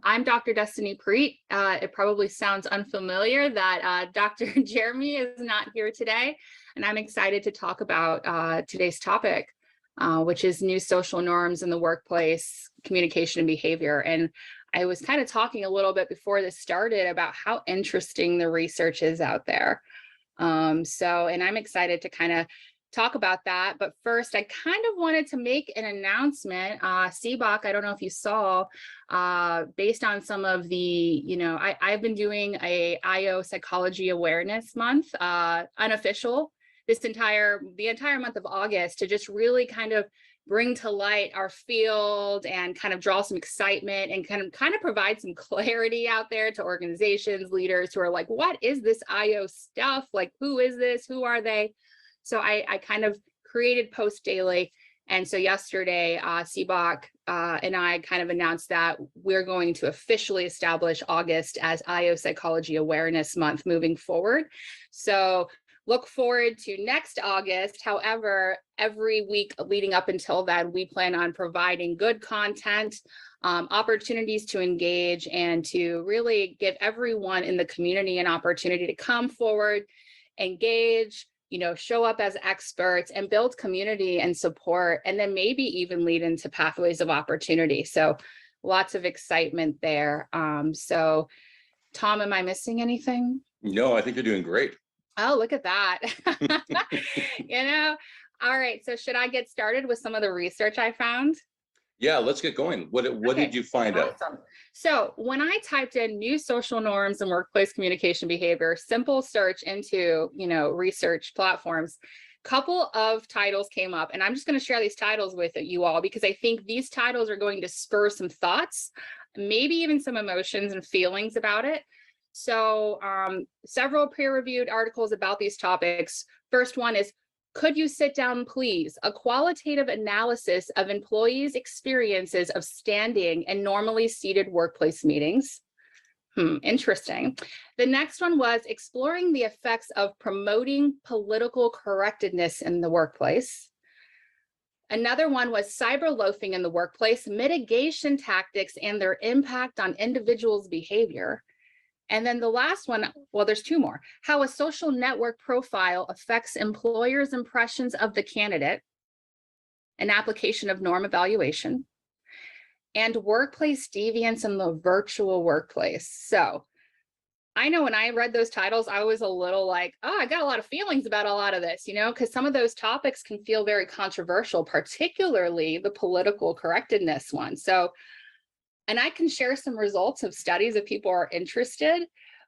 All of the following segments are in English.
I'm Dr. Destiny Preet. It probably sounds unfamiliar that Dr. Jeremy is not here today, and I'm excited to talk about today's topic, which is new social norms in the workplace, communication and behavior. And I was kind of talking a little bit before this started about how interesting the research is out there. And I'm excited to kind of talk about that. But first, I kind of wanted to make an announcement. CBOC, I don't know if you saw, based on some of the, I've been doing a IO Psychology Awareness Month, unofficial, the entire month of August, to just really kind of bring to light our field and kind of draw some excitement and kind of provide some clarity out there to organizations, leaders who are like, what is this IO stuff? Like, who is this? Who are they? So I kind of created posts daily. And so yesterday, CBOC and I kind of announced that we're going to officially establish August as IO Psychology Awareness Month moving forward. So look forward to next August. However, every week leading up until then, we plan on providing good content, opportunities to engage, and to really give everyone in the community an opportunity to come forward, engage, show up as experts and build community and support, and then maybe even lead into pathways of opportunity. So lots of excitement there. So Tom, am I missing anything? No, I think you're doing great. Oh, look at that. All right. So should I get started with some of the research I found? Yeah, let's get going. What did you find out? Awesome. So when I typed in new social norms and workplace communication behavior, simple search into, research platforms, couple of titles came up, and I'm just going to share these titles with you all because I think these titles are going to spur some thoughts, maybe even some emotions and feelings about it. So several peer-reviewed articles about these topics. First one is, could you sit down, please? A qualitative analysis of employees' experiences of standing in normally seated workplace meetings. Interesting. The next one was exploring the effects of promoting political correctness in the workplace. Another one was cyber loafing in the workplace, mitigation tactics and their impact on individuals' behavior. And then the last one, well, there's two more. How a social network profile affects employers' impressions of the candidate, an application of norm evaluation, and workplace deviance in the virtual workplace. So I know when I read those titles, I was a little like, oh, I got a lot of feelings about a lot of this, because some of those topics can feel very controversial, particularly the political correctness one. So, and I can share some results of studies if people are interested.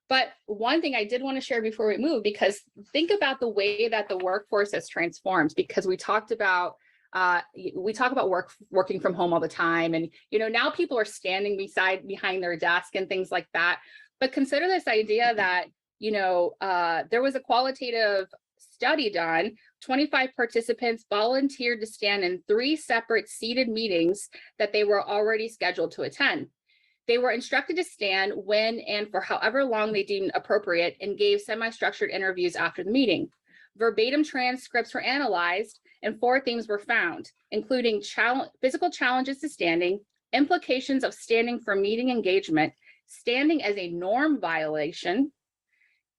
But one thing I did want to share before we move, because think about the way that the workforce has transformed, because we talk about working from home all the time. And, now people are standing behind their desk and things like that. But consider this idea that, there was a qualitative study done. 25 participants volunteered to stand in 3 separate seated meetings that they were already scheduled to attend. They were instructed to stand when and for however long they deemed appropriate, and gave semi-structured interviews after the meeting. Verbatim transcripts were analyzed, and 4 themes were found, including physical challenges to standing, implications of standing for meeting engagement, standing as a norm violation,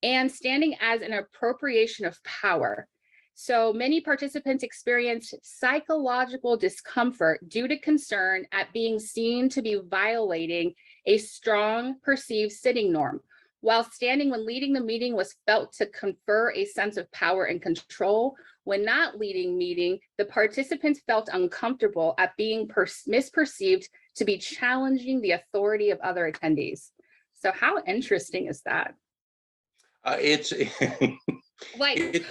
and standing as an appropriation of power. So many participants experienced psychological discomfort due to concern at being seen to be violating a strong perceived sitting norm, while standing when leading the meeting was felt to confer a sense of power and control. When not leading meeting, the participants felt uncomfortable at being misperceived to be challenging the authority of other attendees. So how interesting is that? It's like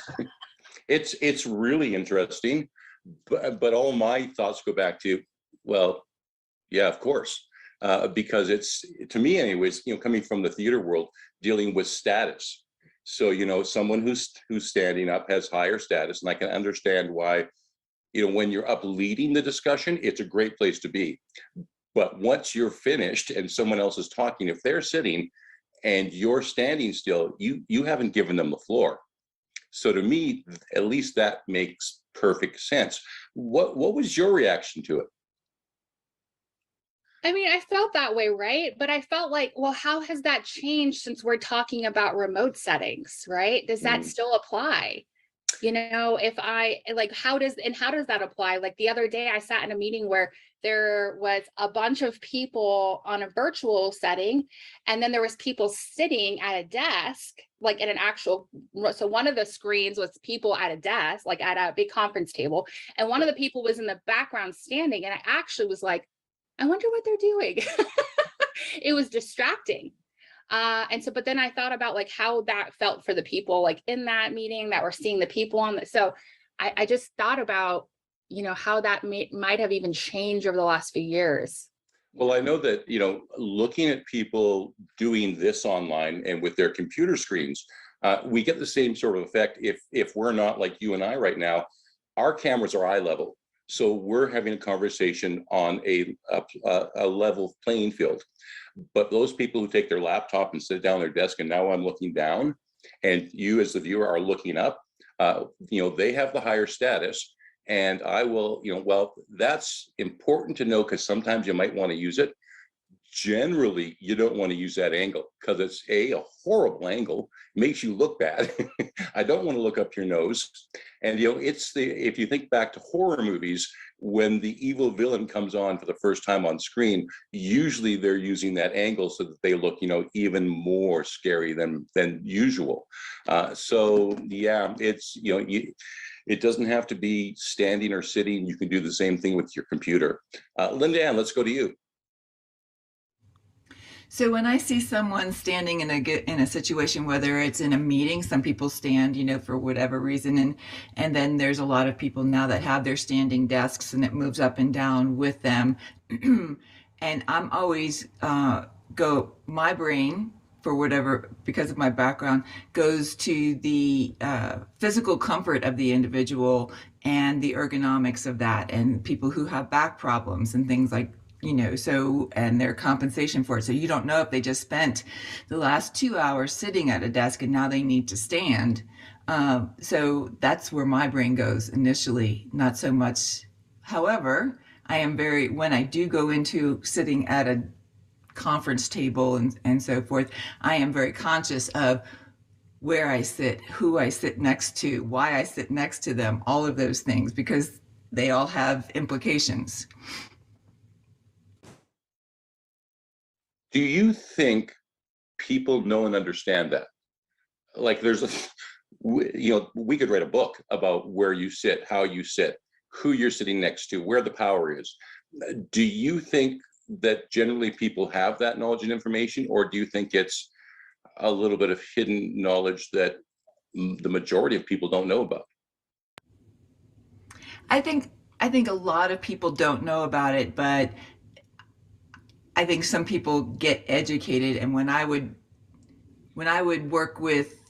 it's really interesting, but all my thoughts go back to, well, yeah, of course, because it's, to me anyways, coming from the theater world, dealing with status. So, someone who's standing up has higher status, and I can understand why, when you're up leading the discussion, it's a great place to be. But once you're finished and someone else is talking, if they're sitting and you're standing still, you haven't given them the floor. So to me, at least that makes perfect sense. What was your reaction to it? I mean, I felt that way, right? But I felt like, well, how has that changed since we're talking about remote settings, right? Does that Mm. still apply? If I like, how does that apply? Like the other day, I sat in a meeting where there was a bunch of people on a virtual setting, and then there was people sitting at a desk, like at an actual, so one of the screens was people at a desk, like at a big conference table, and one of the people was in the background standing, and I actually was like, I wonder what they're doing. It was distracting. But then I thought about like how that felt for the people like in that meeting that were seeing the people on the, so I just thought about, how that might have even changed over the last few years. Well, I know that, looking at people doing this online and with their computer screens, we get the same sort of effect if we're not like you and I right now. Our cameras are eye level, so we're having a conversation on a level playing field. But those people who take their laptop and sit down at their desk, and now I'm looking down, and you as the viewer are looking up, they have the higher status. And I will, well, that's important to know because sometimes you might want to use it. Generally, you don't want to use that angle because it's a horrible angle. It makes you look bad. I don't want to look up your nose. And if you think back to horror movies, when the evil villain comes on for the first time on screen, usually they're using that angle so that they look, even more scary than usual. So yeah, it's it doesn't have to be standing or sitting. You can do the same thing with your computer. Linda Ann, let's go to you. So when I see someone standing in a situation, whether it's in a meeting, some people stand, for whatever reason, and then there's a lot of people now that have their standing desks and it moves up and down with them, and I'm always my brain, for whatever, because of my background, goes to the physical comfort of the individual and the ergonomics of that, and people who have back problems and things like, and their compensation for it. So you don't know if they just spent the last 2 hours sitting at a desk and now they need to stand. So that's where my brain goes initially, not so much. However, when I do go into sitting at a conference table and so forth, I am very conscious of where I sit, who I sit next to, why I sit next to them, all of those things, because they all have implications. Do you think people know and understand that? Like we could write a book about where you sit, how you sit, who you're sitting next to, where the power is. Do you think that generally people have that knowledge and information, or do you think it's a little bit of hidden knowledge that the majority of people don't know about? I think a lot of people don't know about it, but I think some people get educated. And when I would work with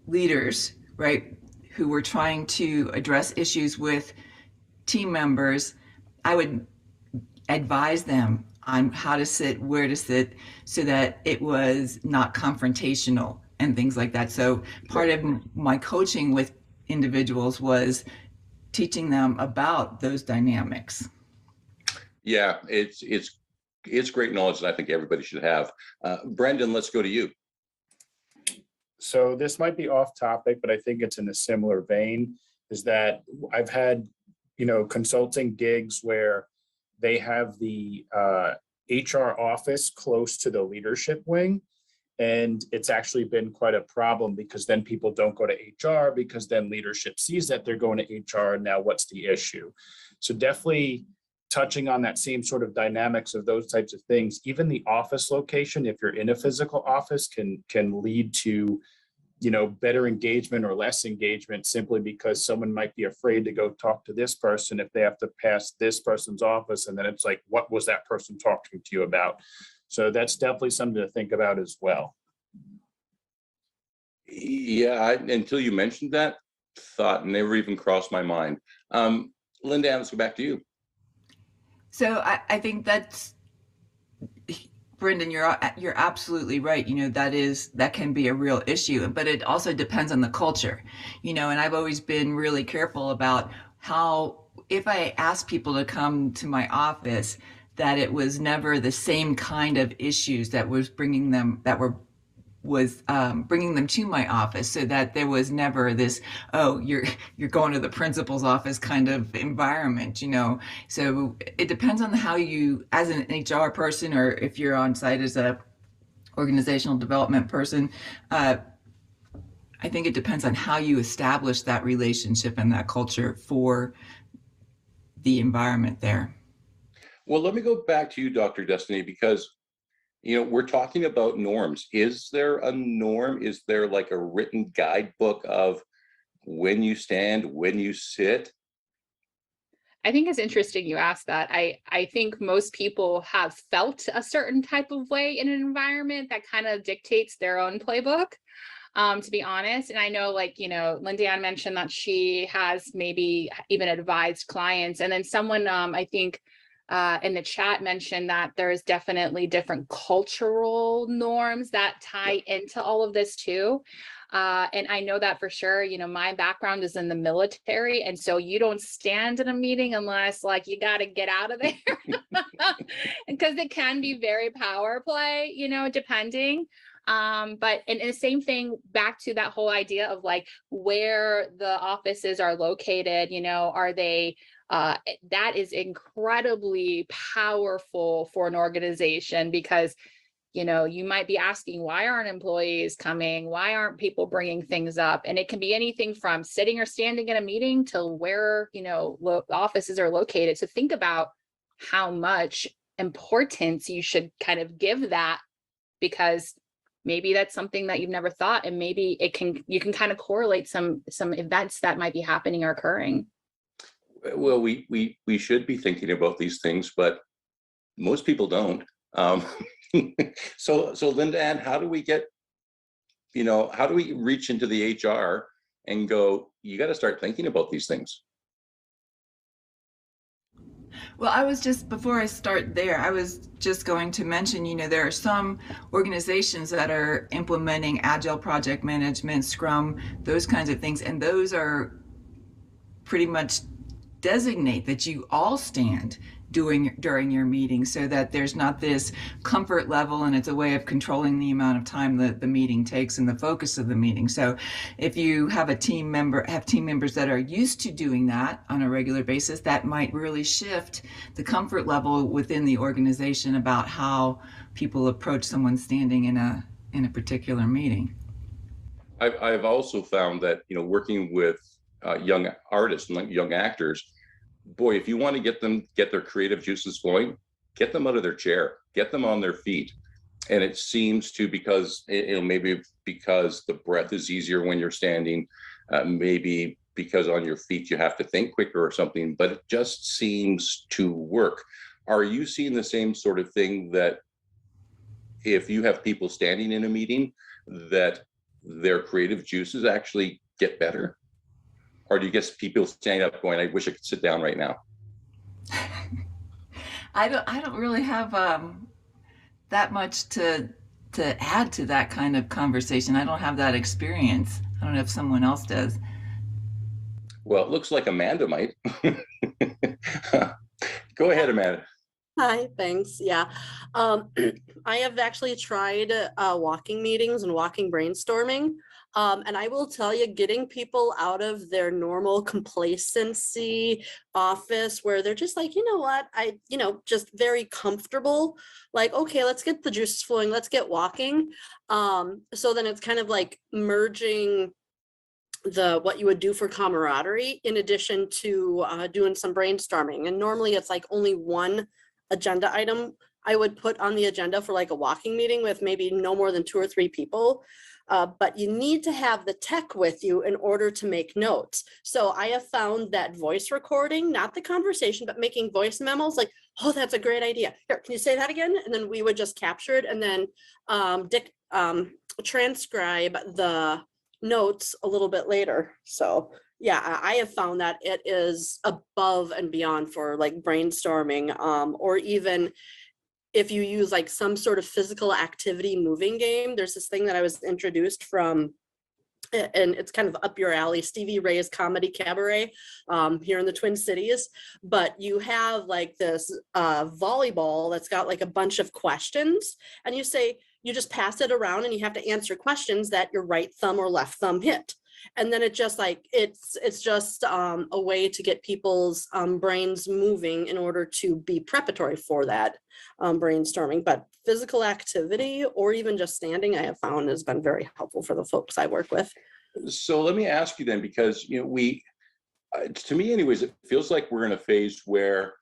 leaders, right, who were trying to address issues with team members, I would advise them on how to sit, where to sit, so that it was not confrontational and things like that. So part of my coaching with individuals was teaching them about those dynamics. Yeah, it's great knowledge that I think everybody should have. Brendan, let's go to you. So this might be off topic, but I think it's in a similar vein, is that I've had, consulting gigs where they have the HR office close to the leadership wing. And it's actually been quite a problem because then people don't go to HR because then leadership sees that they're going to HR. And now what's the issue? So definitely touching on that same sort of dynamics of those types of things. Even the office location, if you're in a physical office, can lead to, better engagement or less engagement, simply because someone might be afraid to go talk to this person if they have to pass this person's office. And then it's like, what was that person talking to you about? So that's definitely something to think about as well. Yeah, until you mentioned that, thought never even crossed my mind. Linda, let's go back to you. So I think that's, Brendan, you're absolutely right. That can be a real issue, but it also depends on the culture, and I've always been really careful about how if I asked people to come to my office, that it was never the same kind of issues that was bringing them bringing them to my office, so that there was never this, oh, you're going to the principal's office kind of environment, you know. So it depends on how you, as an HR person, or if you're on site as a organizational development person, I think it depends on how you establish that relationship and that culture for the environment there. Well, let me go back to you, Dr. Destiny, because we're talking about norms. Is there a norm? Is there like a written guidebook of when you stand, when you sit? I think it's interesting you asked that. I think most people have felt a certain type of way in an environment that kind of dictates their own playbook, to be honest. And I know, like, Linda mentioned that she has maybe even advised clients. And then someone, I think, in the chat mentioned that there's definitely different cultural norms that tie into all of this too. And I know that for sure. My background is in the military, and so you don't stand in a meeting unless, like, you got to get out of there, because it can be very power play, depending. But and the same thing back to that whole idea of like where the offices are located, are they that is incredibly powerful for an organization, because you might be asking, why aren't employees coming? Why aren't people bringing things up? And it can be anything from sitting or standing in a meeting to where offices are located. So think about how much importance you should kind of give that, because maybe that's something that you've never thought, and maybe you can kind of correlate some events that might be happening or occurring. Well, we should be thinking about these things, but most people don't. So Linda Ann, how do we get, how do we reach into the HR and go, you got to start thinking about these things? Well, before I start there, I was just going to mention, there are some organizations that are implementing Agile project management, Scrum, those kinds of things. And those are pretty much designate that you all stand during your meeting, so that there's not this comfort level, and it's a way of controlling the amount of time that the meeting takes and the focus of the meeting. So if you have team members that are used to doing that on a regular basis, that might really shift the comfort level within the organization about how people approach someone standing in a particular meeting. I've also found that, working with young artists and young actors, boy, if you want to get their creative juices flowing, get them out of their chair, get them on their feet. And it seems to, because maybe because the breath is easier when you're standing, maybe because on your feet you have to think quicker or something, but it just seems to work. Are you seeing the same sort of thing, that if you have people standing in a meeting, that their creative juices actually get better? Or do you get people standing up going, I wish I could sit down right now? I don't really have that much to add to that kind of conversation. I don't have that experience. I don't know if someone else does. Well, it looks like Amanda might. Go ahead, Amanda. Hi, thanks. Yeah. I have actually tried walking meetings and walking brainstorming. And I will tell you, getting people out of their normal complacency office where they're just like, what, just very comfortable, like, okay, let's get the juices flowing, let's get walking. So then it's kind of like merging what you would do for camaraderie in addition to doing some brainstorming. And normally it's like only one agenda item I would put on the agenda for like a walking meeting with maybe no more than 2 or 3 people. But you need to have the tech with you in order to make notes. So I have found that voice recording, not the conversation, but making voice memos, like, oh, that's a great idea. Here, can you say that again? And then we would just capture it and then transcribe the notes a little bit later. So yeah, I have found that it is above and beyond for like brainstorming, or even if you use like some sort of physical activity moving game. There's this thing that I was introduced from and it's kind of up your alley, Stevie Ray's Comedy Cabaret here in the Twin Cities. But you have like this volleyball that's got like a bunch of questions, and you just pass it around and you have to answer questions that your right thumb or left thumb hit. And then it just like, it's just a way to get people's brains moving in order to be preparatory for that brainstorming. But physical activity or even just standing, I have found has been very helpful for the folks I work with. So let me ask you then, because, you know, to me anyways, it feels like we're in a phase where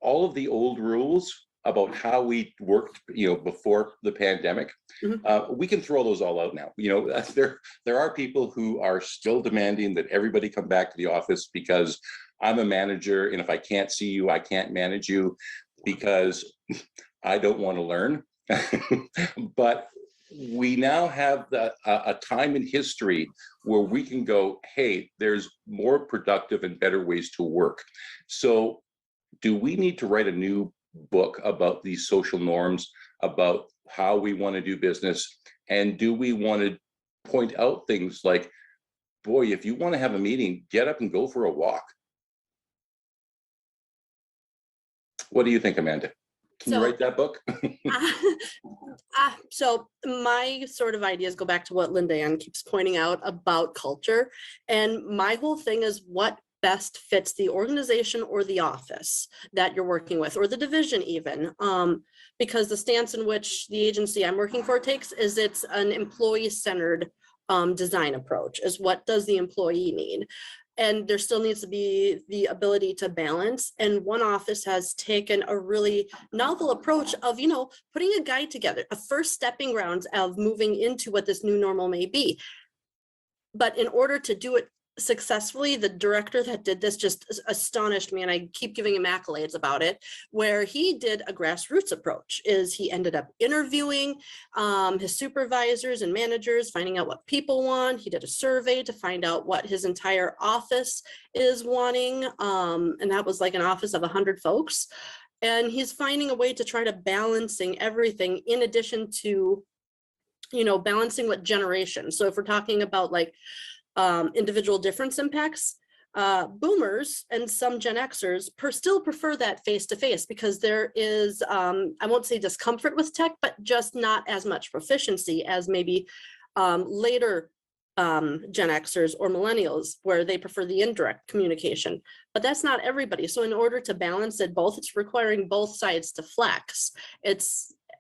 all of the old rules about how we worked, you know, before the pandemic, we can throw those all out now. You know, there are people who are still demanding that everybody come back to the office because I'm a manager, and if I can't see you, I can't manage you because I don't want to learn. But we now have a time in history where we can go, hey, there's more productive and better ways to work. So do we need to write a new book about these social norms, about how we want to do business? And do we want to point out things like, boy, if you want to have a meeting, get up and go for a walk? What do you think, Amanda? Can you write that book? So my sort of ideas go back to what Linda Ann keeps pointing out about culture. And my whole thing is what best fits the organization or the office that you're working with, or the division even, because the stance in which the agency I'm working for takes is it's an employee-centered design approach, is what does the employee need? And there still needs to be the ability to balance. And one office has taken a really novel approach of, you know, putting a guide together, a first stepping grounds of moving into what this new normal may be. But in order to do it successfully, the director that did this just astonished me, and I keep giving him accolades about it, where he did a grassroots approach. Is he ended up interviewing his supervisors and managers, finding out what people want. He did a survey to find out what his entire office is wanting, and that was like an office of 100 folks. And he's finding a way to try to balancing everything, in addition to, you know, balancing what generation. So if we're talking about like individual difference impacts, boomers and some Gen Xers still prefer that face-to-face, because there is, I won't say discomfort with tech, but just not as much proficiency as maybe later Gen Xers or millennials, where they prefer the indirect communication. But that's not everybody. So in order to balance it both, it's requiring both sides to flex.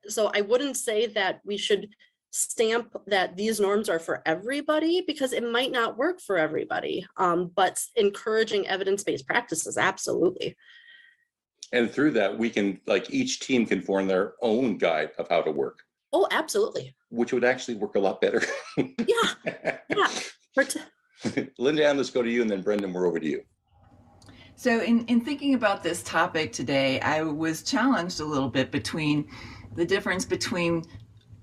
So I wouldn't say that we should stamp that these norms are for everybody, because it might not work for everybody, but encouraging evidence-based practices, absolutely. And through that, we can, like, each team can form their own guide of how to work. Oh, absolutely. Which would actually work a lot better. Yeah. Linda Ann, let's go to you, and then Brendan, we're over to you. So in thinking about this topic today, I was challenged a little bit between the difference between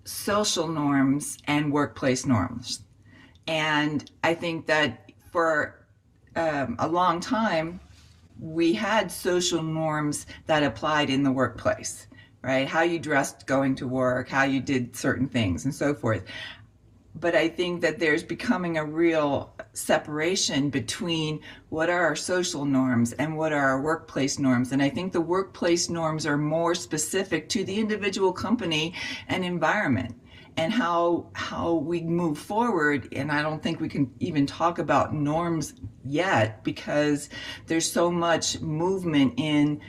social norms and workplace norms. And I think that for a long time, we had social norms that applied in the workplace, right? How you dressed going to work, how you did certain things, and so forth. But I think that there's becoming a real separation between what are our social norms and what are our workplace norms. And I think the workplace norms are more specific to the individual company and environment, and how we move forward. And I don't think we can even talk about norms yet, because there's so much movement in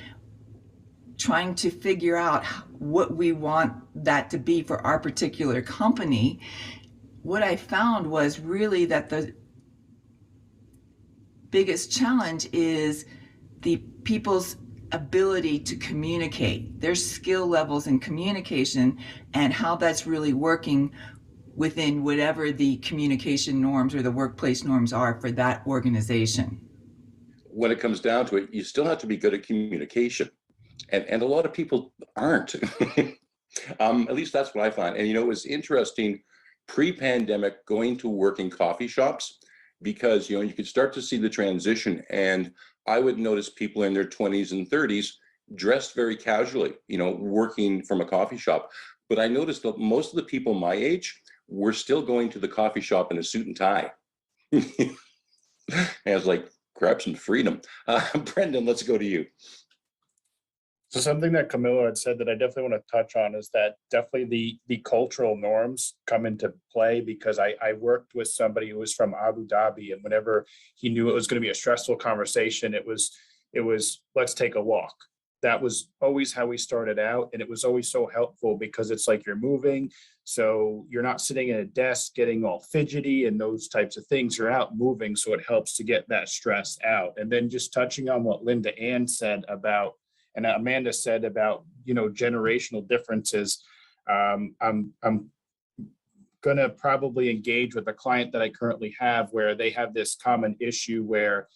trying to figure out what we want that to be for our particular company. What I found was really that the biggest challenge is the people's ability to communicate, their skill levels in communication, and how that's really working within whatever the communication norms or the workplace norms are for that organization. When it comes down to it, you still have to be good at communication. And a lot of people aren't. At least that's what I find. And, you know, it was interesting pre-pandemic going to work in coffee shops, because, you know, you could start to see the transition, and I would notice people in their 20s and 30s dressed very casually, you know, working from a coffee shop. But I noticed that most of the people my age we're still going to the coffee shop in a suit and tie. And I was like, grab some freedom. Brendan, let's go to you. So something that Camilo had said that I definitely want to touch on is that definitely the cultural norms come into play, because I worked with somebody who was from Abu Dhabi, and whenever he knew it was going to be a stressful conversation, it was let's take a walk. That was always how we started out, and it was always so helpful because it's like you're moving, so you're not sitting at a desk getting all fidgety and those types of things. You're out moving, so it helps to get that stress out. And then just touching on what Linda Ann said about, and Amanda said about, generational differences. I'm going to probably engage with a client that I currently have where they have this common issue where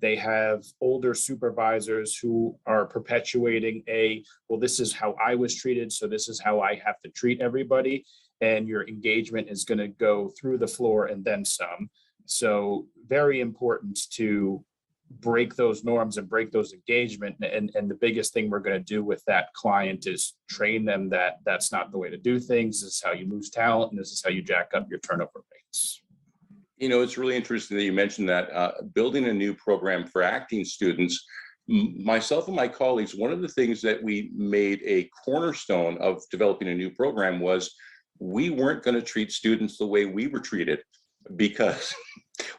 they have older supervisors who are perpetuating well, this is how I was treated, so this is how I have to treat everybody. And your engagement is going to go through the floor and then some. So very important to break those norms and break those engagement. And the biggest thing we're going to do with that client is train them that that's not the way to do things. This is how you lose talent, and this is how you jack up your turnover rates. It's really interesting that you mentioned that building a new program for acting students. Myself and my colleagues, one of the things that we made a cornerstone of developing a new program was we weren't going to treat students the way we were treated, because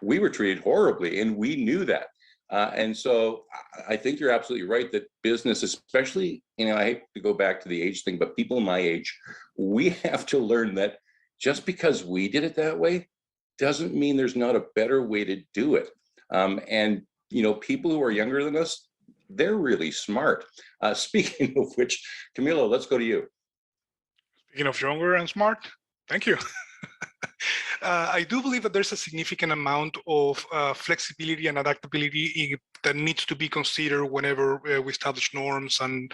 we were treated horribly, and we knew that. And so I think you're absolutely right that business, especially, I hate to go back to the age thing, but people my age, we have to learn that just because we did it that way doesn't mean there's not a better way to do it. And people who are younger than us, they're really smart. Speaking of which, Camilo, let's go to you. Speaking of younger and smart, thank you. I do believe that there's a significant amount of flexibility and adaptability that needs to be considered whenever we establish norms and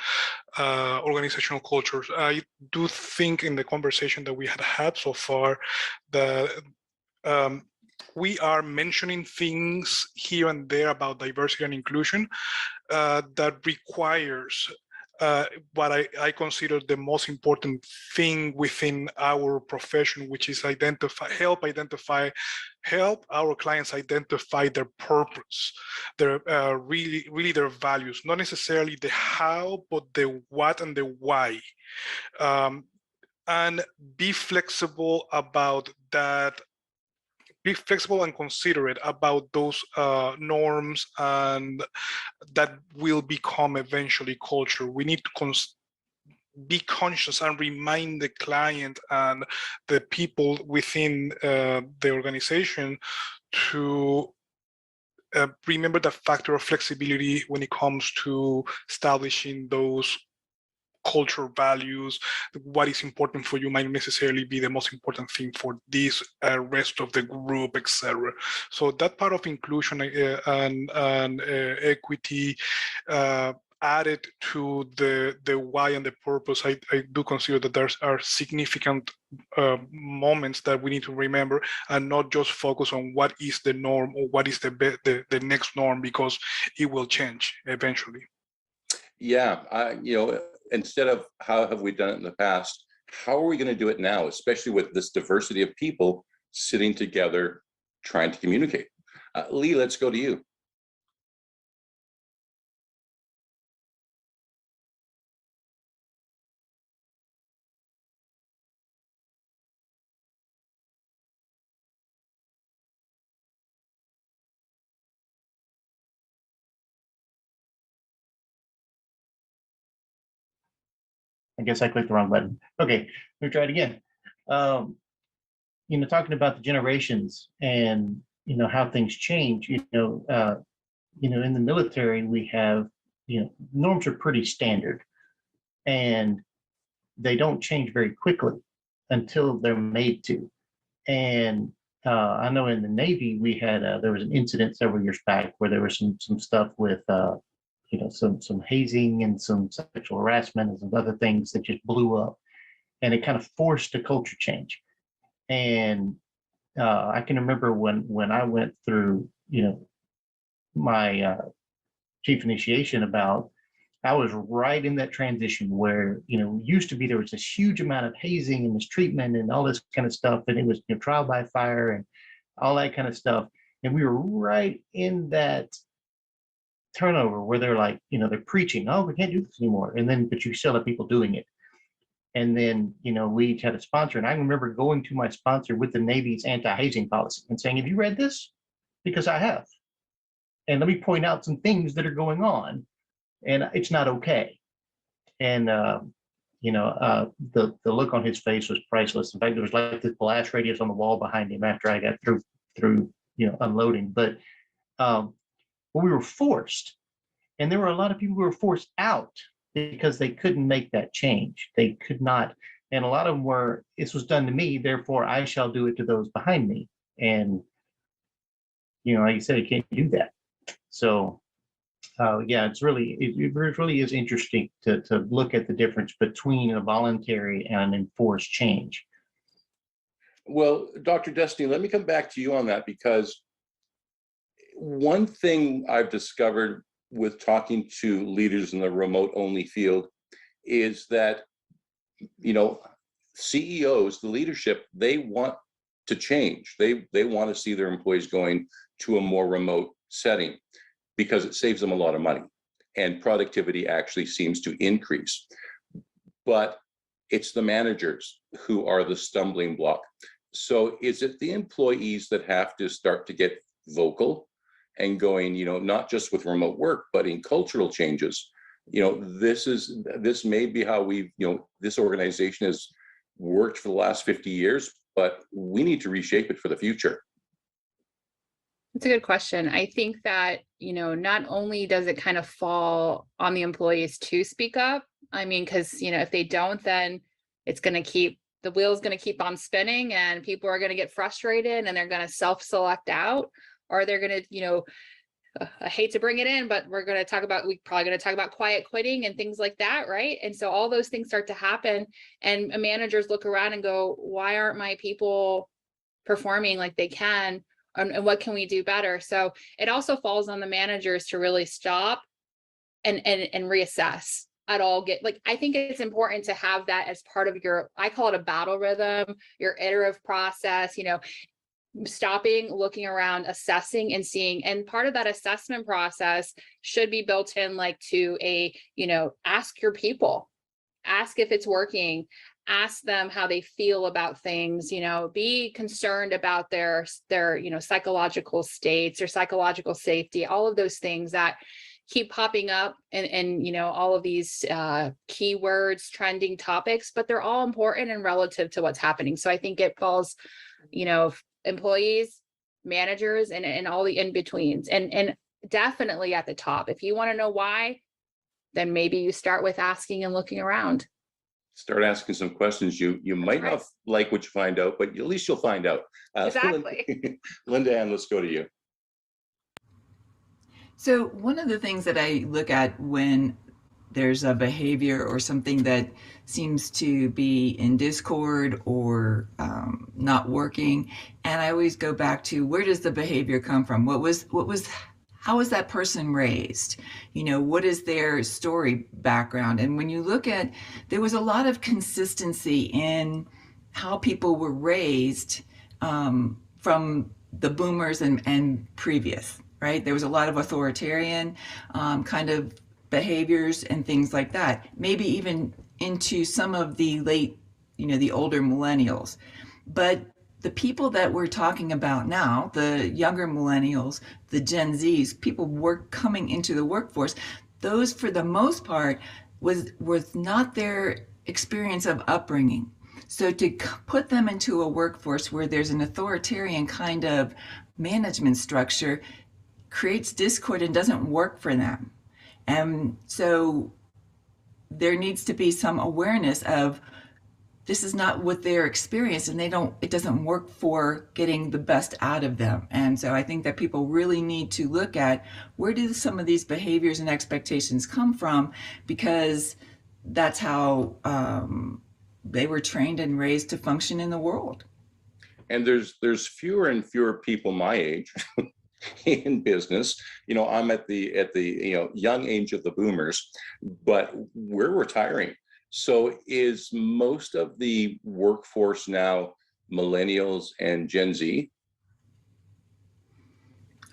organizational cultures. I do think in the conversation that we had so far that we are mentioning things here and there about diversity and inclusion that requires what I consider the most important thing within our profession, which is help our clients identify their purpose, their really their values, not necessarily the how, but the what and the why, and be flexible about that. Be flexible and considerate about those norms, and that will become eventually culture. We need to be conscious and remind the client and the people within the organization to remember the factor of flexibility when it comes to establishing those cultural values. What is important for you might necessarily be the most important thing for this rest of the group, etc. So that part of inclusion and equity added to the why and the purpose, I do consider that there are significant moments that we need to remember, and not just focus on what is the norm or what is the next norm, because it will change eventually. Yeah, instead of how have we done it in the past, how are we going to do it now, especially with this diversity of people sitting together trying to communicate? Lee, let's go to you. I guess I clicked the wrong button. Okay, we'll try it again. Talking about the generations and how things change. In the military we have norms are pretty standard, and they don't change very quickly until they're made to. And I know in the Navy we had there was an incident several years back where there was some stuff with some hazing and some sexual harassment and some other things that just blew up, and it kind of forced a culture change. And I can remember when I went through my chief initiation about I was right in that transition where, used to be there was this huge amount of hazing and mistreatment and all this kind of stuff. And it was, trial by fire and all that kind of stuff. And we were right in that turnover where they're like, they're preaching, oh, we can't do this anymore. And then, but you still have people doing it. And then, we each had a sponsor. And I remember going to my sponsor with the Navy's anti-hazing policy and saying, have you read this? Because I have. And let me point out some things that are going on. And it's not okay. And, the look on his face was priceless. In fact, there was like this blast radius on the wall behind him after I got through unloading. But we were forced. And there were a lot of people who were forced out because they couldn't make that change. They could not. And a lot of them were, this was done to me, therefore I shall do it to those behind me. And, like you said, you can't do that. So, it really is interesting to look at the difference between a voluntary and an enforced change. Well, Dr. Destiny, let me come back to you on that, because one thing I've discovered with talking to leaders in the remote only field is that, CEOs, the leadership, they want to change. They want to see their employees going to a more remote setting because it saves them a lot of money and productivity actually seems to increase. But it's the managers who are the stumbling block. So is it the employees that have to start to get vocal and going, not just with remote work, but in cultural changes? This may be how we've, this organization has worked for the last 50 years, but we need to reshape it for the future. That's a good question. I think that, not only does it kind of fall on the employees to speak up, because, if they don't, then it's going to keep, the wheel's going to keep on spinning and people are going to get frustrated and they're going to self-select out, or they're going to, I hate to bring it in, but we're probably going to talk about quiet quitting and things like that, right? And so all those things start to happen and managers look around and go, why aren't my people performing like they can? And what can we do better? So it also falls on the managers to really stop and reassess at all. I think it's important to have that as part of your, I call it a battle rhythm, your iterative process, stopping, looking around, assessing and seeing. And part of that assessment process should be built in to a, ask your people, ask if it's working, ask them how they feel about things, be concerned about their psychological states or psychological safety, all of those things that keep popping up and all of these keywords, trending topics, but they're all important and relative to what's happening. So I think it falls, employees, managers, and all the in-betweens, and definitely at the top. If you want to know why, then maybe you start with asking and looking around. Start asking some questions. You might not like what you find out, but at least you'll find out. Exactly. Linda Ann, let's go to you. So one of the things that I look at when there's a behavior or something that seems to be in discord or not working, and I always go back to, where does the behavior come from? How was that person raised? What is their story background? And when you look at, there was a lot of consistency in how people were raised from the boomers and previous, right? There was a lot of authoritarian kind of behaviors and things like that, maybe even into some of the late, the older millennials. But the people that we're talking about now, the younger millennials, the Gen Zs, people coming into the workforce, those for the most part was not their experience of upbringing. So to put them into a workforce where there's an authoritarian kind of management structure creates discord and doesn't work for them. And so there needs to be some awareness of, this is not what their experience, and it doesn't work for getting the best out of them. And so I think that people really need to look at, where do some of these behaviors and expectations come from? Because that's how they were trained and raised to function in the world. And there's fewer and fewer people my age in business. I'm at the young age of the boomers, but we're retiring. So is most of the workforce now millennials and Gen Z?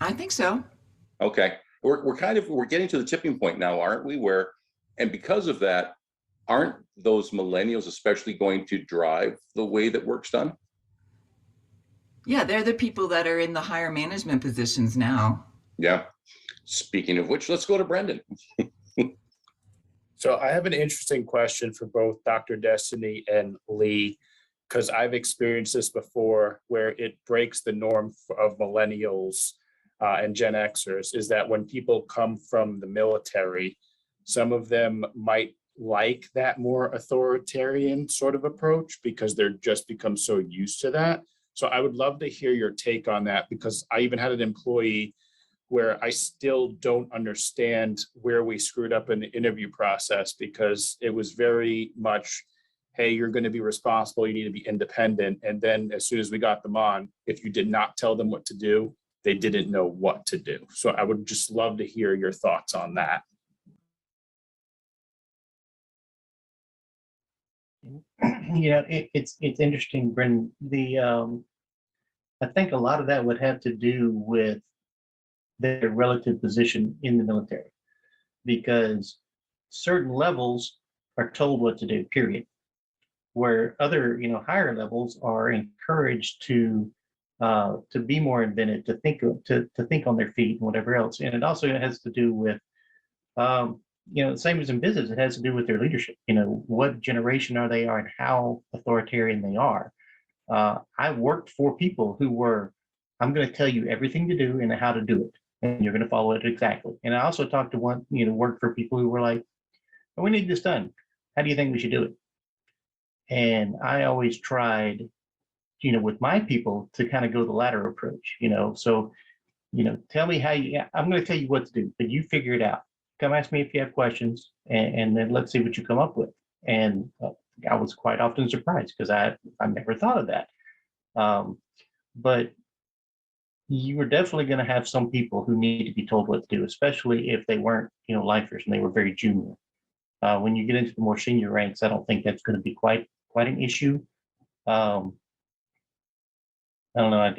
I think so. Okay. We're getting to the tipping point now, aren't we? And because of that, aren't those millennials especially going to drive the way that work's done? Yeah, they're the people that are in the higher management positions now. Yeah. Speaking of which, let's go to Brendan. So I have an interesting question for both Dr. Destiny and Lee, because I've experienced this before where it breaks the norm of millennials and Gen Xers, is that when people come from the military, some of them might like that more authoritarian sort of approach because they're just become so used to that. So I would love to hear your take on that, because I even had an employee where I still don't understand where we screwed up in the interview process, because it was very much, hey, you're going to be responsible, you need to be independent. And then as soon as we got them on, if you did not tell them what to do, they didn't know what to do. So I would just love to hear your thoughts on that. It's interesting, Brendan. I think a lot of that would have to do with their relative position in the military, because certain levels are told what to do, period. Where other, higher levels are encouraged to be more inventive, to think on their feet and whatever else. And it also has to do with, same as in business, it has to do with their leadership. What generation are they and how authoritarian they are. I worked for people who were, I'm going to tell you everything to do and how to do it, and you're going to follow it exactly. And I also talked to worked for people who were like, oh, we need this done. How do you think we should do it? And I always tried, with my people to kind of go the latter approach, so, tell me how I'm going to tell you what to do, but you figure it out. Come ask me if you have questions, and then let's see what you come up with. And I was quite often surprised, because I never thought of that. But you were definitely going to have some people who need to be told what to do, especially if they weren't, lifers and they were very junior. When you get into the more senior ranks, I don't think that's going to be quite an issue. I don't know.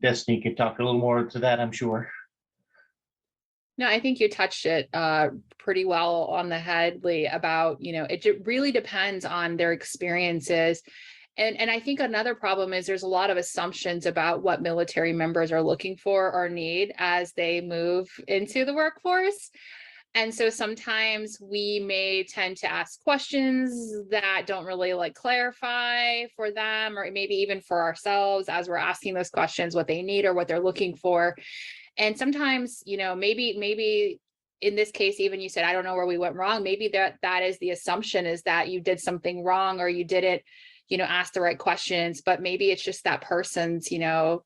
Destiny could talk a little more to that, I'm sure. No, I think you touched it pretty well on the head, Lee, about, it really depends on their experiences. And I think another problem is there's a lot of assumptions about what military members are looking for or need as they move into the workforce. And so sometimes we may tend to ask questions that don't really clarify for them, or maybe even for ourselves as we're asking those questions, what they need or what they're looking for. And sometimes, maybe in this case, even you said, I don't know where we went wrong. Maybe that is the assumption, is that you did something wrong, or you didn't, ask the right questions, but maybe it's just that person's,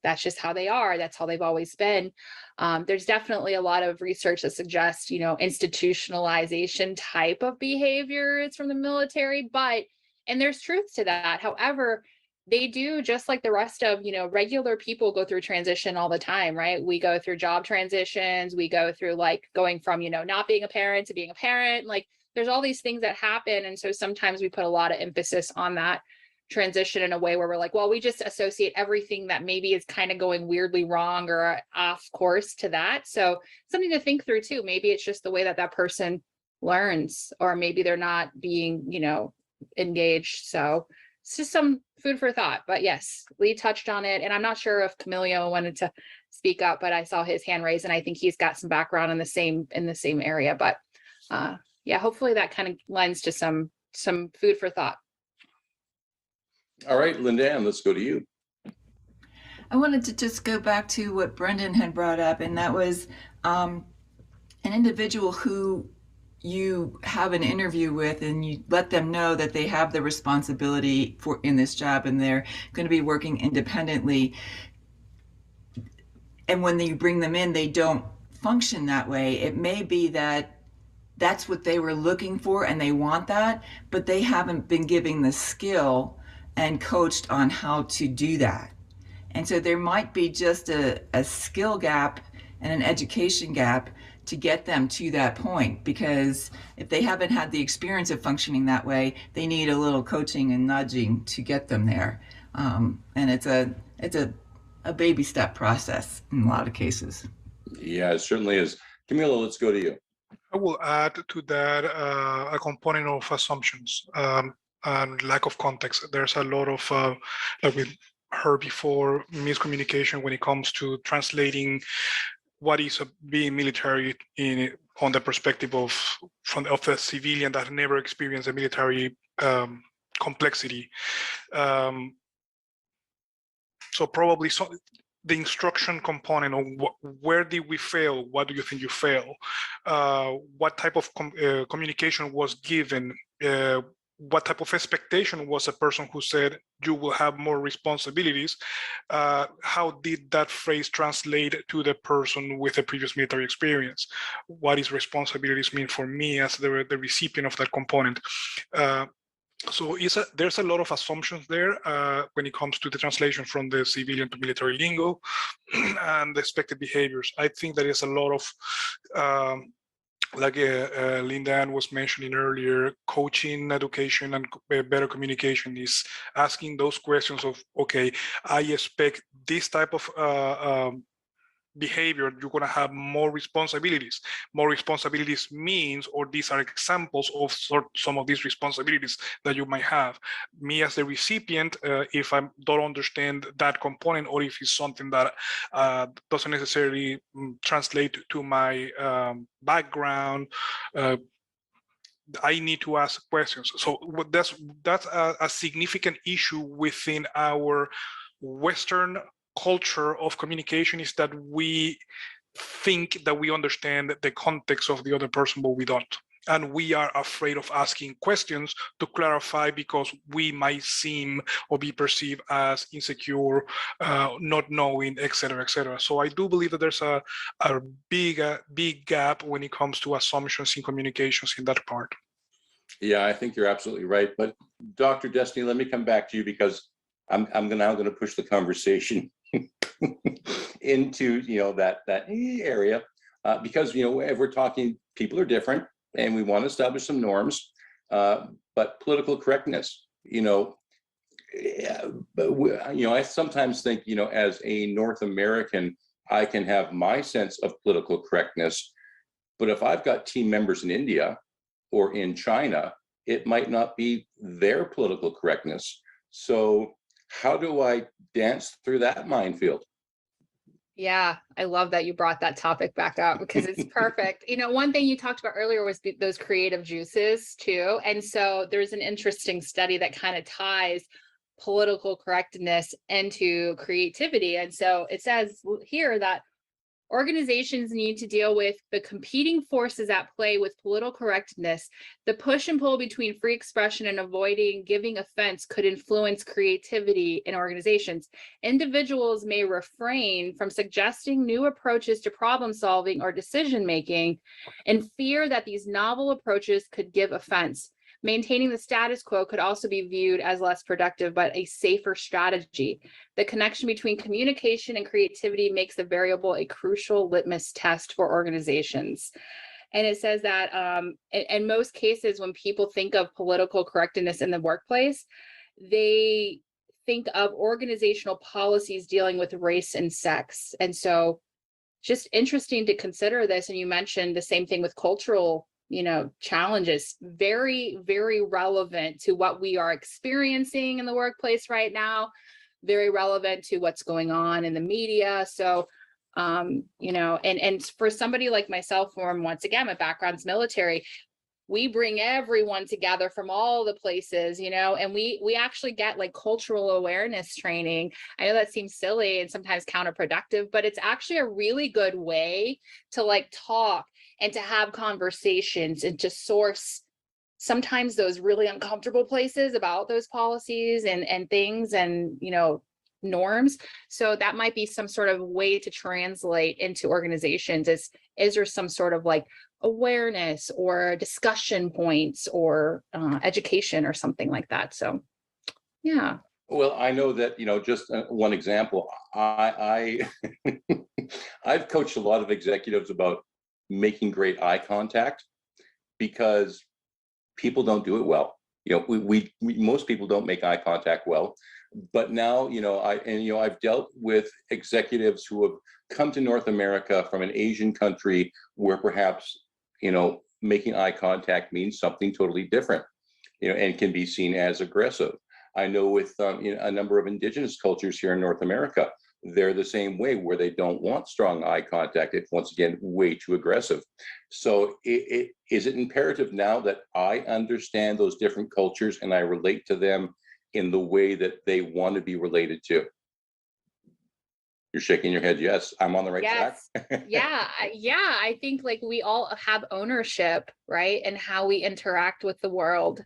that's just how they are. That's how they've always been. There's definitely a lot of research that suggests, institutionalization type of behaviors from the military, and there's truth to that. However, they do, just like the rest of, regular people go through transition all the time, right? We go through job transitions. We go through going from, not being a parent to being a parent. There's all these things that happen. And so sometimes we put a lot of emphasis on that transition in a way where we're like, well, we just associate everything that maybe is kind of going weirdly wrong or off course to that. So something to think through too. Maybe it's just the way that person learns, or maybe they're not being, engaged. So it's just some food for thought. But yes, Lee touched on it. And I'm not sure if Camilio wanted to speak up, but I saw his hand raised, and I think he's got some background in the same area. But yeah, hopefully that kind of lends to some food for thought. All right, Linda, let's go to you. I wanted to just go back to what Brendan had brought up, and that was an individual who you have an interview with, and you let them know that they have the responsibility in this job, and they're going to be working independently. And when you bring them in, they don't function that way. It may be that that's what they were looking for and they want that, but they haven't been given the skill and coached on how to do that. And so there might be just a skill gap and an education gap to get them to that point, because if they haven't had the experience of functioning that way, they need a little coaching and nudging to get them there. And it's a baby step process in a lot of cases. Yeah, it certainly is. Camilo, let's go to you. I will add to that a component of assumptions and lack of context. There's a lot of, like we heard before, miscommunication when it comes to translating what is being military on the perspective of the civilian that never experienced a military complexity. So probably the instruction component of where did we fail? What do you think you fail? What type of communication was given? What type of expectation was a person who said you will have more responsibilities? How did that phrase translate to the person with a previous military experience? What is responsibilities mean for me as the recipient of that component? So there's a lot of assumptions there when it comes to the translation from the civilian to military lingo and the expected behaviors. I think there is a lot of, like Linda Ann was mentioning earlier, coaching, education, and better communication is asking those questions of, okay, I expect this type of behavior, you're going to have more responsibilities. More responsibilities means, or these are examples of some of these responsibilities that you might have. Me as the recipient, if I don't understand that component, or if it's something that doesn't necessarily translate to my background, I need to ask questions. So that's a significant issue within our Western culture of communication, is that we think that we understand the context of the other person, but we don't. And we are afraid of asking questions to clarify, because we might seem or be perceived as insecure, not knowing, et cetera, et cetera. So I do believe that there's a big gap when it comes to assumptions in communications in that part. Yeah, I think you're absolutely right. But Dr. Destiny, let me come back to you, because I'm now going to push the conversation into that area, because if we're talking, people are different, and we want to establish some norms, but political correctness, I sometimes think, as a North American, I can have my sense of political correctness, but if I've got team members in India or in China, it might not be their political correctness. So how do I dance through that minefield? Yeah, I love that you brought that topic back up, because it's perfect. One thing you talked about earlier was those creative juices too. And so there's an interesting study that kind of ties political correctness into creativity. And so it says here that organizations need to deal with the competing forces at play with political correctness. The push and pull between free expression and avoiding giving offense could influence creativity in organizations. Individuals may refrain from suggesting new approaches to problem solving or decision making in fear that these novel approaches could give offense. Maintaining the status quo could also be viewed as less productive, but a safer strategy. The connection between communication and creativity makes the variable a crucial litmus test for organizations. And it says that in most cases, when people think of political correctness in the workplace, they think of organizational policies dealing with race and sex. And so just interesting to consider this. And you mentioned the same thing with cultural challenges, very, very relevant to what we are experiencing in the workplace right now, very relevant to what's going on in the media. So, and for somebody like myself, once again, my background's military, we bring everyone together from all the places, and we actually get like cultural awareness training. I know that seems silly and sometimes counterproductive, but it's actually a really good way to like talk and to have conversations and to source sometimes those really uncomfortable places about those policies and things and, norms. So that might be some sort of way to translate into organizations. Is there some sort of like awareness or discussion points or education or something like that? So, yeah. Well, I know that, just one example, I've coached a lot of executives about making great eye contact because people don't do it well. Most people don't make eye contact well. But now, I've dealt with executives who have come to North America from an Asian country where perhaps, making eye contact means something totally different, and can be seen as aggressive. I know with a number of indigenous cultures here in North America, they're the same way, where they don't want strong eye contact. It's, once again, way too aggressive. So is it imperative now that I understand those different cultures and I relate to them in the way that they want to be related to? You're shaking your head. Yes, I'm on the right track. Yeah. I think like we all have ownership, right? And how we interact with the world.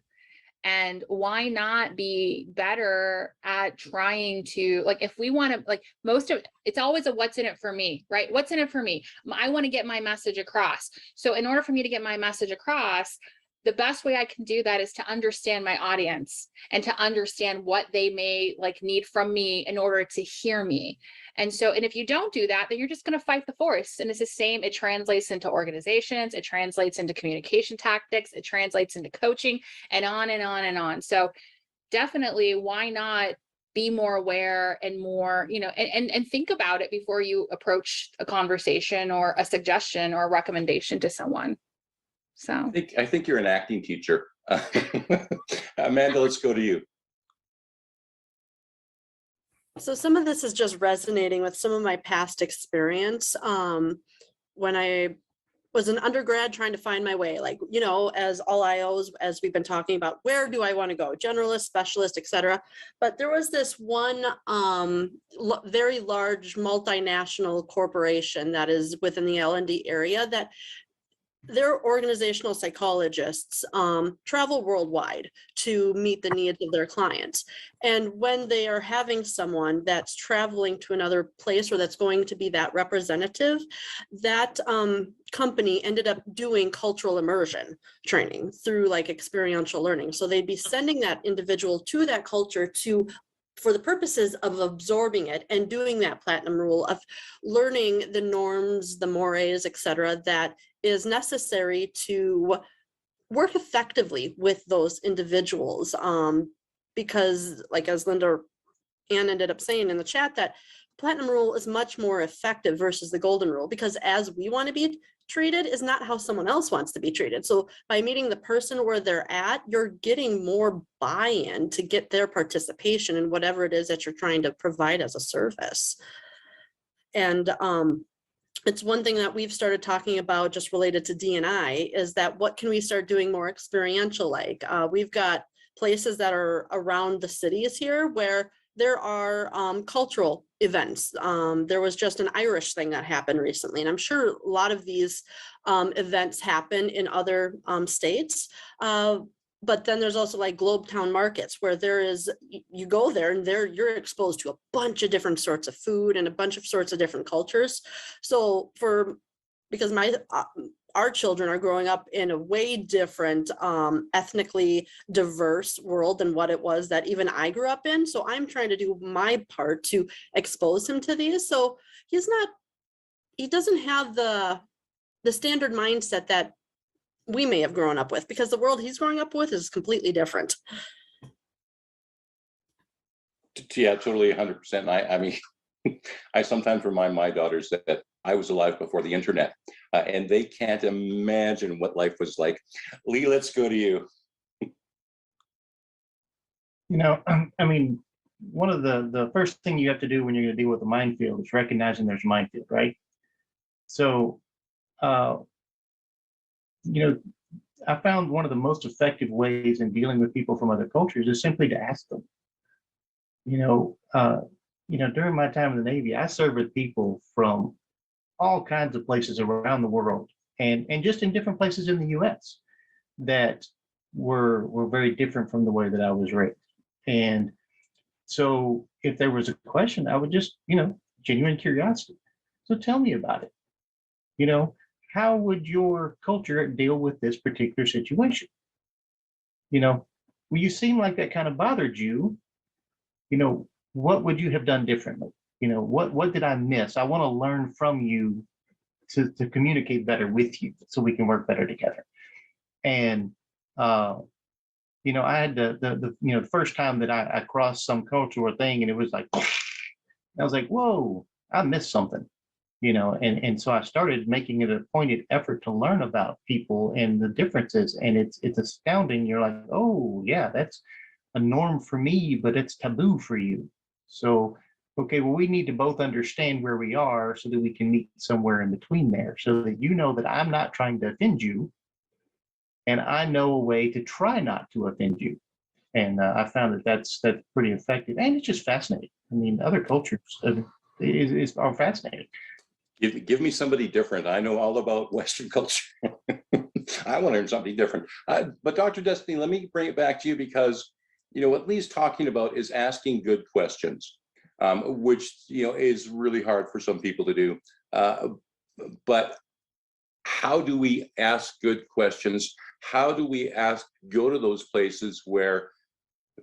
And why not be better at trying to, like, if we want to, like, it's always a what's in it for me, right? What's in it for me? I want to get my message across. So in order for me to get my message across, the best way I can do that is to understand my audience and to understand what they may need from me in order to hear me. And if you don't do that, then you're just going to fight the force. And it's the same. It translates into organizations. It translates into communication tactics. It translates into coaching, and on and on and on. So definitely, why not be more aware and more, and think about it before you approach a conversation or a suggestion or a recommendation to someone. So I think you're an acting teacher. Amanda, let's go to you. So some of this is just resonating with some of my past experience. When I was an undergrad trying to find my way, as all IOs, as we've been talking about, where do I want to go? Generalist, specialist, etc. But there was this one very large multinational corporation that is within the L&D area that their organizational psychologists travel worldwide to meet the needs of their clients. And when they are having someone that's traveling to another place or that's going to be that representative, that company ended up doing cultural immersion training through experiential learning. So they'd be sending that individual to that culture for the purposes of absorbing it and doing that platinum rule of learning the norms, the mores, etc., that is necessary to work effectively with those individuals. Because as Linda Ann ended up saying in the chat, that platinum rule is much more effective versus the golden rule, because as we want to be treated is not how someone else wants to be treated. So by meeting the person where they're at, you're getting more buy-in to get their participation in whatever it is that you're trying to provide as a service. And it's one thing that we've started talking about just related to D&I is that what can we start doing more experiential we've got places that are around the cities here where there are cultural events. There was just an Irish thing that happened recently, and I'm sure a lot of these events happen in other states. But then there's also Globetown markets where you go there and you're exposed to a bunch of different sorts of food and a bunch of sorts of different cultures. So because our children are growing up in a way different ethnically diverse world than what it was that even I grew up in. So I'm trying to do my part to expose him to these. So he doesn't have the standard mindset that we may have grown up with, because the world he's growing up with is completely different. Yeah, totally 100%. I mean, I sometimes remind my daughters that I was alive before the internet, and they can't imagine what life was like. Lee, let's go to you. I mean, one of the first thing you have to do when you're going to deal with a minefield is recognizing there's a minefield, right? So, I found one of the most effective ways in dealing with people from other cultures is simply to ask them. During my time in the Navy, I served with people from all kinds of places around the world, and just in different places in the U.S. that were very different from the way that I was raised. And so if there was a question, I would just, genuine curiosity. So tell me about it. How would your culture deal with this particular situation? Well, you seem like that kind of bothered you. what would you have done differently? What did I miss? I want to learn from you to communicate better with you so we can work better together. And, I had the first time that I crossed some cultural thing, and it was like, I was like, whoa, I missed something, and so I started making it a pointed effort to learn about people and the differences. And it's astounding. You're like, oh yeah, that's a norm for me, but it's taboo for you. So, okay, well, we need to both understand where we are so that we can meet somewhere in between there, so that you know that I'm not trying to offend you, and I know a way to try not to offend you. And I found that that's pretty effective, and it's just fascinating. I mean, other cultures are fascinating. Give me somebody different. I know all about Western culture. I want to learn something different. But Dr. Destiny, let me bring it back to you, because what Lee's talking about is asking good questions, which is really hard for some people to do. But how do we ask good questions? How do we go to those places where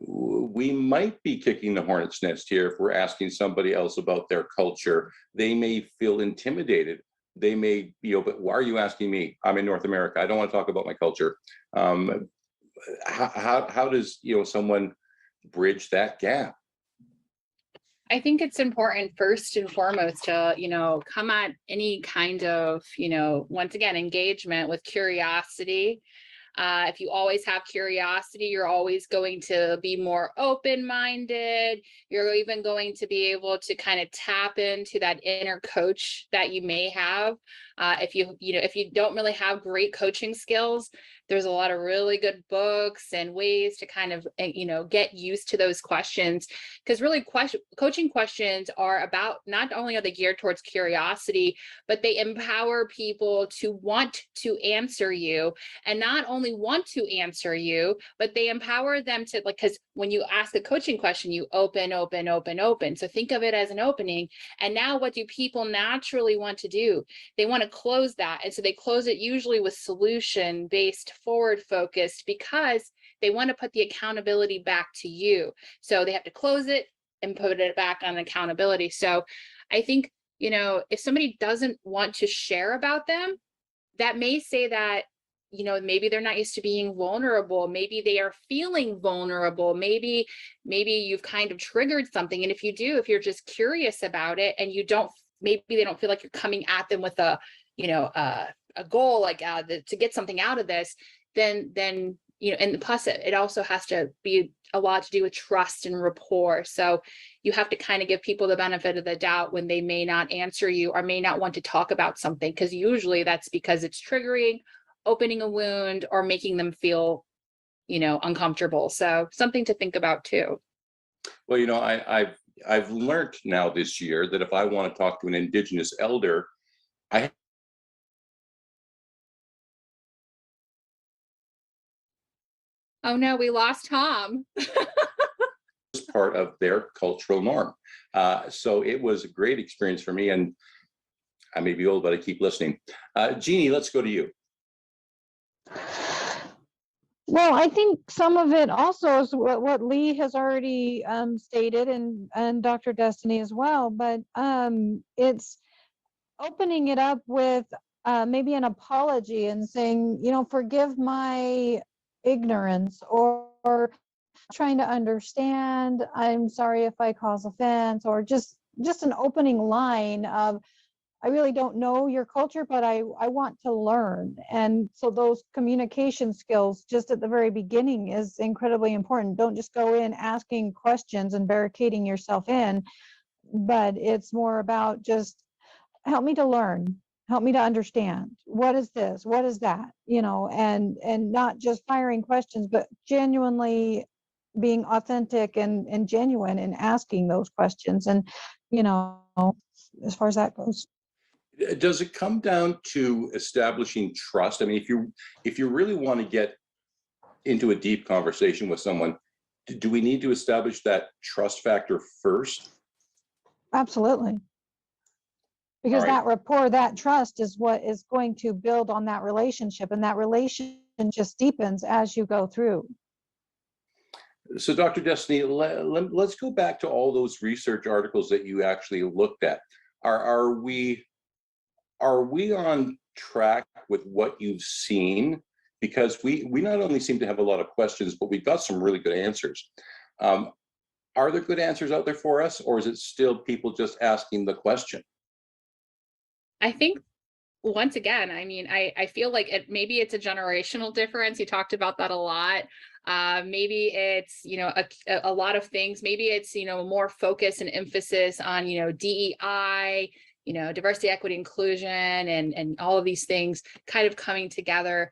we might be kicking the hornet's nest here if we're asking somebody else about their culture? They may feel intimidated. They may, but why are you asking me? I'm in North America. I don't want to talk about my culture. How does someone bridge that gap? I think it's important first and foremost to, come at any kind of, once again, engagement with curiosity. If you always have curiosity, you're always going to be more open-minded. You're even going to be able to kind of tap into that inner coach that you may have. If you don't really have great coaching skills, there's a lot of really good books and ways to kind of, get used to those questions. Because really coaching questions are about, not only are they geared towards curiosity, but they empower people to want to answer you, and not only want to answer you, but they empower them to, because when you ask a coaching question, you open. So think of it as an opening. And now what do people naturally want to do? They want to close that. And so they close it usually with solution-based, forward-focused, because they want to put the accountability back to you. So they have to close it and put it back on accountability. So I think, if somebody doesn't want to share about them, that may say that, maybe they're not used to being vulnerable. Maybe they are feeling vulnerable. Maybe you've kind of triggered something. And if you're just curious about it, and maybe they don't feel like you're coming at them with a goal, like to get something out of this, then and plus it also has to be a lot to do with trust and rapport. So you have to kind of give people the benefit of the doubt when they may not answer you or may not want to talk about something, because usually that's because it's triggering, opening a wound, or making them feel, uncomfortable. So something to think about too. Well, I've learned now this year that if I want to talk to an Indigenous elder, Oh no, we lost Tom. part of their cultural norm. So it was a great experience for me, and I may be old, but I keep listening. Jeannie, let's go to you. Well, I think some of it also is what Lee has already stated, and Dr. Destiny as well, but it's opening it up with maybe an apology and saying, forgive my ignorance, or trying to understand, I'm sorry if I cause offense, or just an opening line of, I really don't know your culture, but I want to learn. And so those communication skills just at the very beginning is incredibly important. Don't just go in asking questions and barricading yourself in, but it's more about just help me to learn, help me to understand. What is this? What is that? And not just firing questions, but genuinely being authentic and genuine in asking those questions. And, as far as that goes. Does it come down to establishing trust? I mean, if you really want to get into a deep conversation with someone, do we need to establish that trust factor first? Absolutely. Because that rapport, that trust is what is going to build on that relationship, and that relationship just deepens as you go through. So Dr. Destiny, let's go back to all those research articles that you actually looked at. Are we on track with what you've seen? Because we not only seem to have a lot of questions, but we've got some really good answers. Are there good answers out there for us, or is it still people just asking the question? I think once again, I mean, I feel like maybe it's a generational difference. You talked about that a lot. Maybe it's, you know, a lot of things. Maybe it's, you know, more focus and emphasis on, you know, DEI, you know, diversity, equity, inclusion, and all of these things kind of coming together.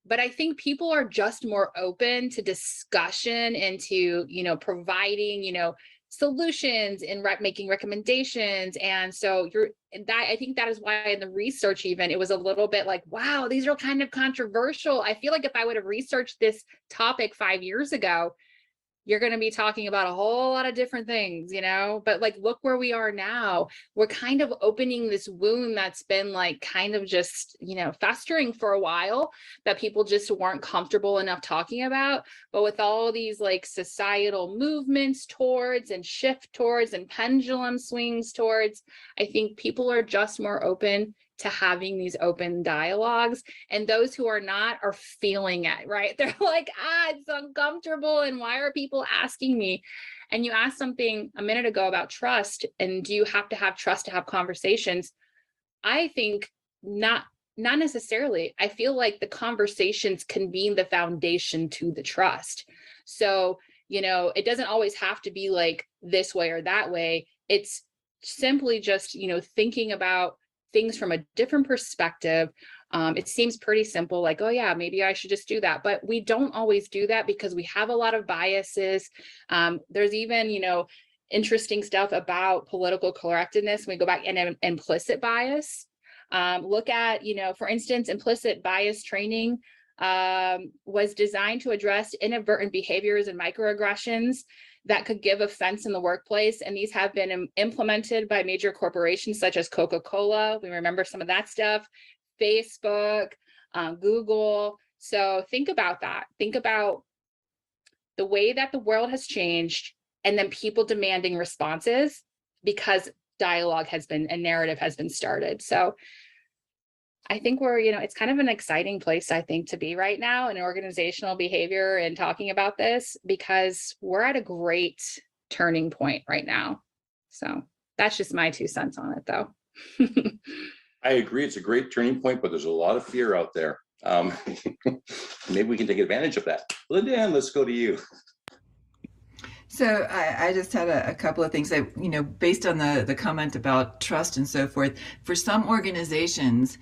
But I think people are just more open to discussion and to, you know, providing, you know, solutions and making recommendations. And so I think that is why in the research, even it was a little bit like, wow, these are kind of controversial. I feel like if I would have researched this topic 5 years ago, you're going to be talking about a whole lot of different things, you know, but like, look where we are now. We're kind of opening this wound that's been like kind of just, you know, festering for a while that people just weren't comfortable enough talking about. But with all these like societal movements towards and shift towards and pendulum swings towards, I think people are just more open to having these open dialogues, and those who are not are feeling it, right? They're like, it's uncomfortable, and why are people asking me? And you asked something a minute ago about trust, and do you have to have trust to have conversations? I think not necessarily. I feel like the conversations can be the foundation to the trust. So, you know, it doesn't always have to be like this way or that way. It's simply just, you know, thinking about things from a different perspective. It seems pretty simple, like, oh yeah, maybe I should just do that. But we don't always do that because we have a lot of biases. There's even, you know, interesting stuff about political correctness. When we go back and implicit bias, look at, you know, for instance, implicit bias training was designed to address inadvertent behaviors and microaggressions that could give offense in the workplace. And these have been implemented by major corporations such as Coca-Cola. We remember some of that stuff, Facebook, Google. So think about that. Think about the way that the world has changed, and then people demanding responses because dialogue has been, and narrative has been started. So I think we're, you know, it's kind of an exciting place, I think, to be right now in organizational behavior and talking about this, because we're at a great turning point right now. So that's just my 2 cents on it, though. I agree. It's a great turning point, but there's a lot of fear out there. Maybe we can take advantage of that. Linda Ann, let's go to you. So I just had a couple of things that, you know, based on the comment about trust and so forth, for some organizations,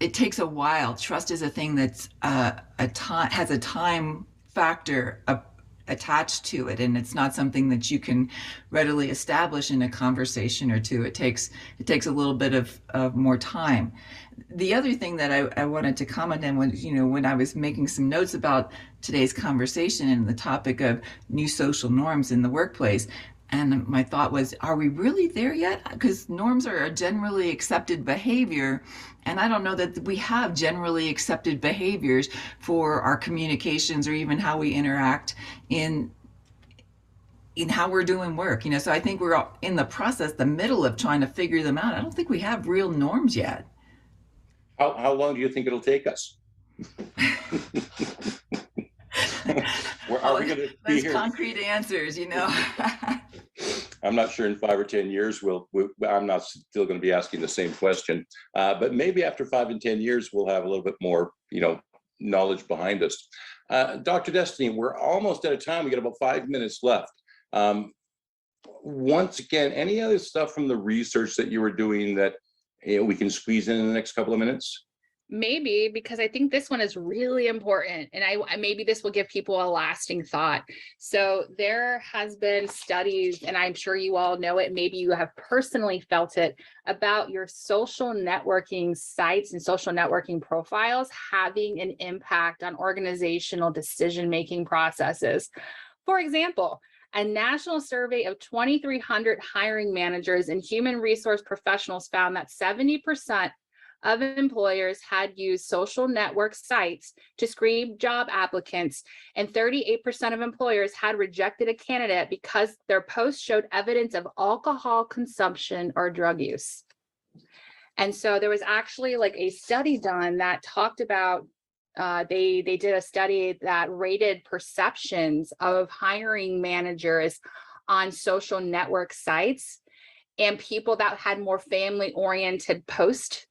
it takes a while. Trust is a thing that's has a time factor attached to it, and it's not something that you can readily establish in a conversation or two. It takes a little bit of more time. The other thing that I wanted to comment on was, you know, when I was making some notes about today's conversation and the topic of new social norms in the workplace, and my thought was, are we really there yet? Because norms are a generally accepted behavior, and I don't know that we have generally accepted behaviors for our communications or even how we interact in how we're doing work. You know, so I think we're in the process, the middle of trying to figure them out. I don't think we have real norms yet. How long do you think it'll take us? Are we going to be here? Concrete answers, you know. I'm not sure in 5 or 10 years I'm not still going to be asking the same question, but maybe after 5 and 10 years we'll have a little bit more, you know, knowledge behind us. Dr. Destiny, we're almost out of time. We got about 5 minutes left. Once again, any other stuff from the research that you were doing that, you know, we can squeeze in the next couple of minutes? Maybe, because I think this one is really important, and I maybe this will give people a lasting thought. So there has been studies, and I'm sure you all know it, maybe you have personally felt it, about your social networking sites and social networking profiles having an impact on organizational decision-making processes. For example, a national survey of 2,300 hiring managers and human resource professionals found that 70% of employers had used social network sites to screen job applicants, and 38% of employers had rejected a candidate because their post showed evidence of alcohol consumption or drug use. And so there was actually like a study done that talked about, they did a study that rated perceptions of hiring managers on social network sites, and people that had more family oriented posts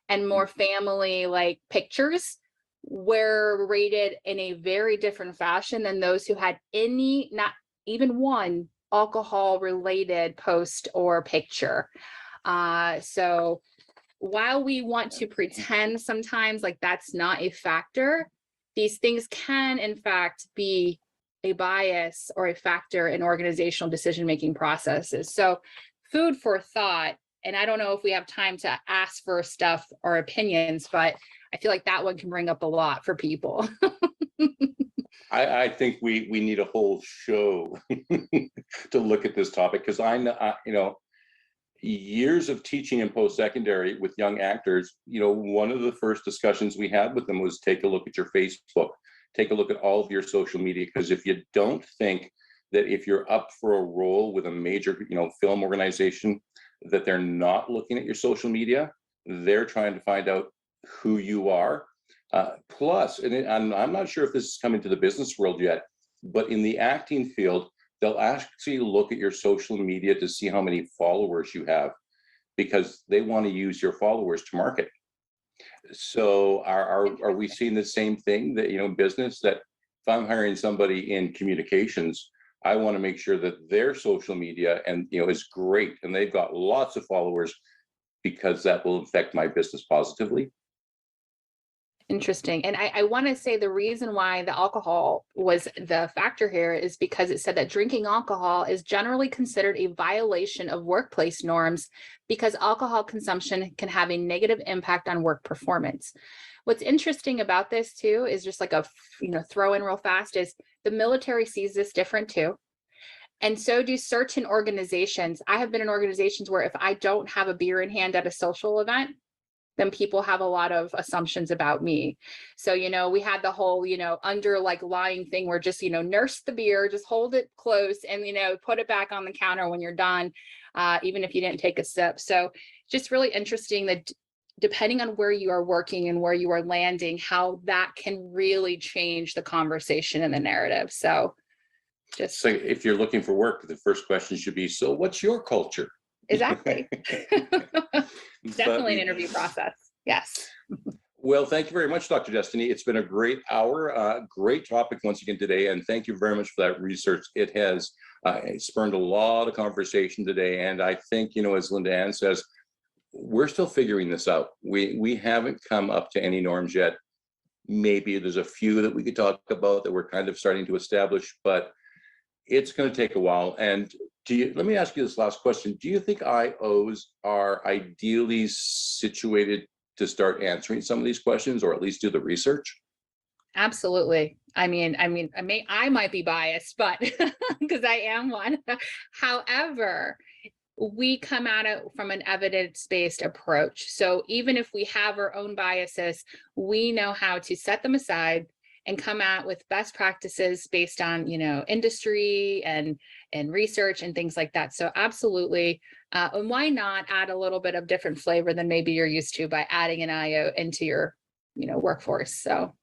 and more family like pictures were rated in a very different fashion than those who had any, not even one alcohol related post or picture. So while we want to pretend sometimes like that's not a factor, these things can in fact be a bias or a factor in organizational decision-making processes. So food for thought, and I don't know if we have time to ask for stuff or opinions, but I feel like that one can bring up a lot for people. I think we need a whole show to look at this topic, because I know, you know, years of teaching in post-secondary with young actors, you know, one of the first discussions we had with them was take a look at your Facebook, take a look at all of your social media, because if you don't think that if you're up for a role with a major, you know, film organization, that they're not looking at your social media, they're trying to find out who you are. Plus, and I'm not sure if this is coming to the business world yet, but in the acting field, they'll actually look at your social media to see how many followers you have, because they want to use your followers to market. So are we seeing the same thing that, you know, business, that if I'm hiring somebody in communications, I want to make sure that their social media and, you know, is great and they've got lots of followers, because that will affect my business positively. Interesting. And I want to say the reason why the alcohol was the factor here is because it said that drinking alcohol is generally considered a violation of workplace norms because alcohol consumption can have a negative impact on work performance. What's interesting about this too is just like a, you know, throw in real fast is the military sees this different too. And so do certain organizations. I have been in organizations where if I don't have a beer in hand at a social event, then people have a lot of assumptions about me. So, you know, we had the whole, you know, under like lying thing where just, you know, nurse the beer, just hold it close and, you know, put it back on the counter when you're done, even if you didn't take a sip. So just really interesting that depending on where you are working and where you are landing, how that can really change the conversation and the narrative. So just. So if you're looking for work, the first question should be, so what's your culture? Exactly. Definitely an interview process. Yes. Well, thank you very much, Dr. Destiny. It's been a great hour, great topic once again today, and thank you very much for that research. It has spurned a lot of conversation today, and I think, you know, as Linda Ann says, we're still figuring this out. We haven't come up to any norms yet. Maybe there's a few that we could talk about that we're kind of starting to establish, but it's going to take a while. And let me ask you this last question. Do you think IOs are ideally situated to start answering some of these questions, or at least do the research? Absolutely. I might be biased, but because I am one. However, we come at it from an evidence-based approach. So even if we have our own biases, we know how to set them aside and come out with best practices based on, you know, industry and research and things like that. So absolutely. And why not add a little bit of different flavor than maybe you're used to by adding an IO into your, you know, workforce. So.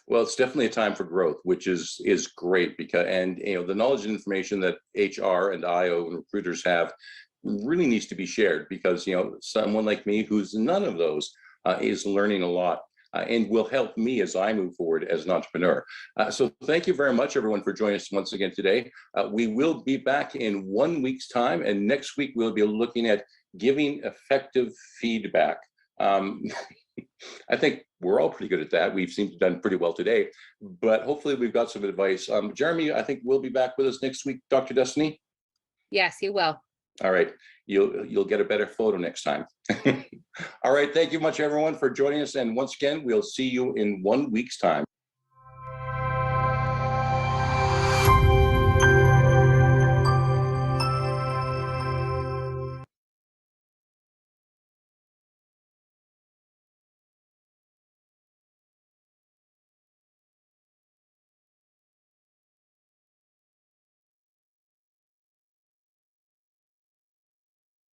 Well, it's definitely a time for growth, which is great, because, and, you know, the knowledge and information that HR and IO and recruiters have really needs to be shared, because, you know, someone like me who's none of those is learning a lot. And will help me as I move forward as an entrepreneur. So thank you very much, everyone, for joining us once again today. We will be back in 1 week's time, and next week we'll be looking at giving effective feedback. I think we're all pretty good at that. We've seemed to have done pretty well today, but hopefully we've got some advice. Jeremy, I think will be back with us next week, Dr. Destiny? Yes, he will. All right, you'll get a better photo next time. All right, thank you much, everyone, for joining us. And once again, we'll see you in 1 week's time.